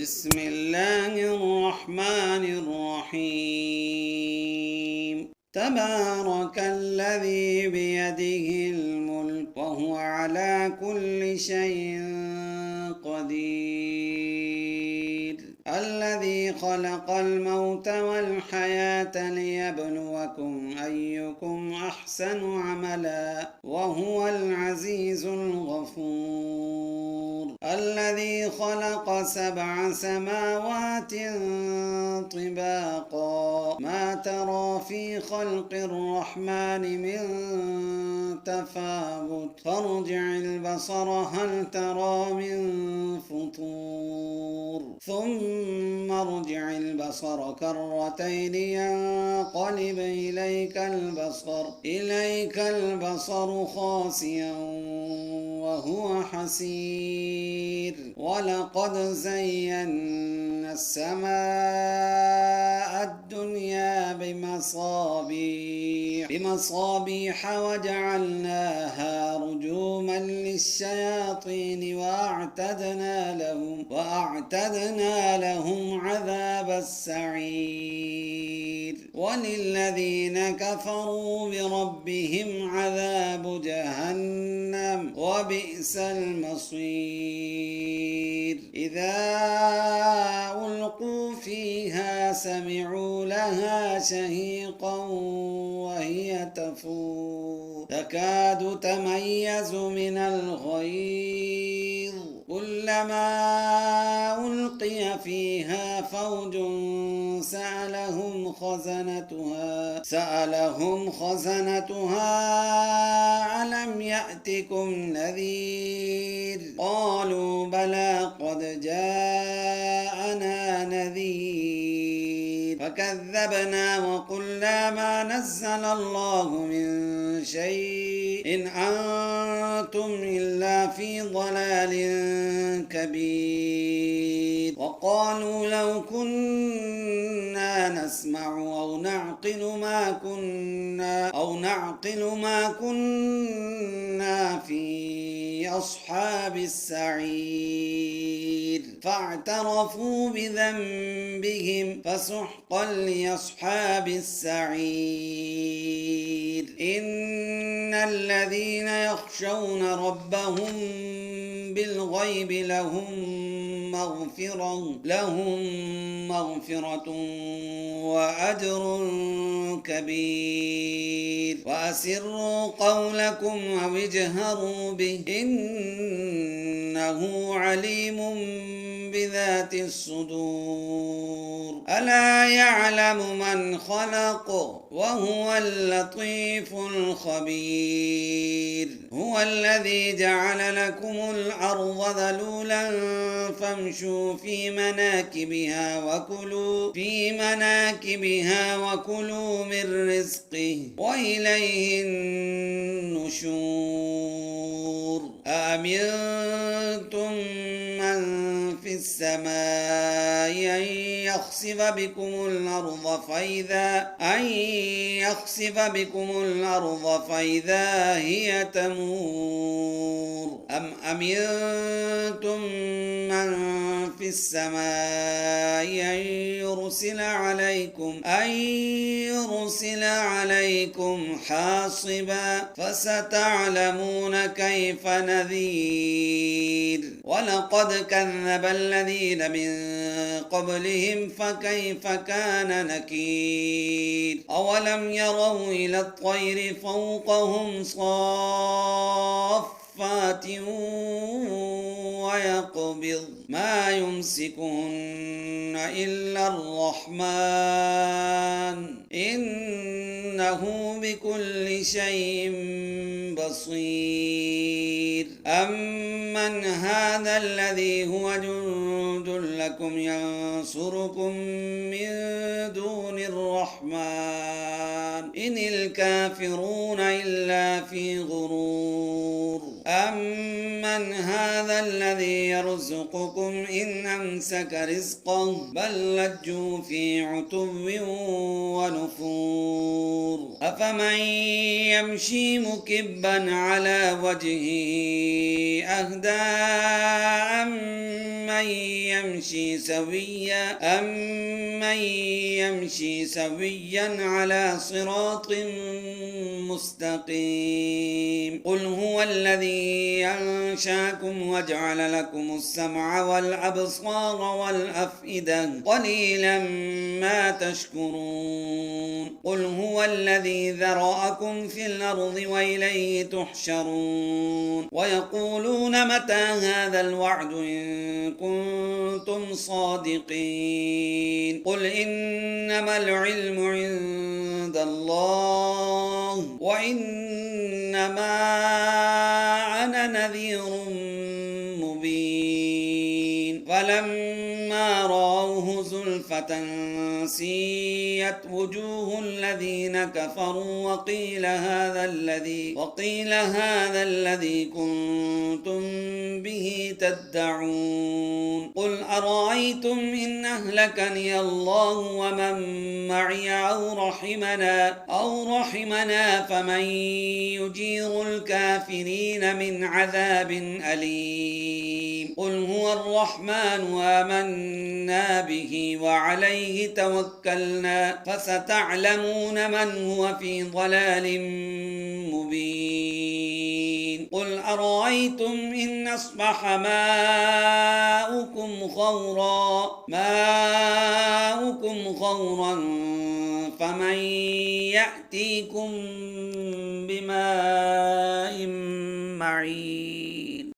بسم الله الرحمن الرحيم تبارك الذي بيده الملك وهو على كل شيء قدير الذي خلق الموت والحياة ليبلوكم أيكم أحسن عملا وهو العزيز الغفور الذي خلق 7 سماوات طباقا ما ترى في خلق الرحمن من تفاوت فارجع البصر هل ترى من فطور ثم ارجع البصر كرتين ينقلب إليك البصر خاسئا وهو حسير ولقد زينا السماء الدنيا بمصابيح وجعلناها رجوما للشياطين وأعتدنا لهم عذاب السعير وللذين كفروا بربهم عذاب جهنم وبئس المصير إذا ألقوا فيها سمعوا لها شهيقا وهي تفور تكاد تميز من الغيظ كلما ألقي فيها فوج سألهم خزنتها ألم يأتكم نذير قالوا بلى قد جاءنا نذير فكذبنا وقلنا ما نزل الله من شيء إن أنتم إلا في ضلال كبير وقالوا لو كنا نسمع أو نعقل ما كنا في أصحاب السعير فاعترفوا بذنبهم فسحقا لأصحاب السعير إن الذين يخشون ربهم بالغيب لهم مغفرة وأجر كبير وأسروا قولكم أو اجهروا به إنه عليم بذات الصدور ألا يعلم من خلق وهو اللطيف الخبير هو الذي جعل لكم الأرض ذلولا فامشوا في مناكبها وكلوا من رزقه وإليه النشور أأمنتم من في السماء أن يخسف بكم الأرض فإذا هي تمور أم أمنتم من في السماء أن يرسل عليكم حاصبا فستعلمون كيف نذير ولقد كذب الذين من قبلهم فكيف كان نكير أولم يروا إلى الطير فوقهم صافات ويقبض ما يمسكهن إلا الرحمن إنه بكل شيء بصير أمن هذا الذي هو جند لكم ينصركم من دون الرحمن إن الكافرون إلا في غرور أمن أمن هذا الذي يرزقكم إن أمسك رزقه بل لجوا في عتو ونفور أفمن يمشي مكبا على وجهه أهدى أمن يمشي سويا على صراط مستقيم قل هو الذي أنشاكم وجعل لكم السمع والأبصار والأفئدة قليلا ما تشكرون قل هو الذي ذرأكم في الأرض وإليه تحشرون ويقولون متى هذا الوعد إن كنتم صادقين قل إنما العلم عند الله وإنما أنا نذير مبين فلما رأوه زلفة سيئت وجوه الذين كفروا وقيل هذا الذي كنتم به تدعون قل أرأيتم إن أهلكني الله ومن معي أو رحمنا فمن يجير الكافرين من عذاب أليم قل هو الرحمن آمنا به وعليه توكلنا فستعلمون من هو في ضلال مبين قل أرأيتم إن أصبح ماؤكم غورا فمن يأتيكم بماء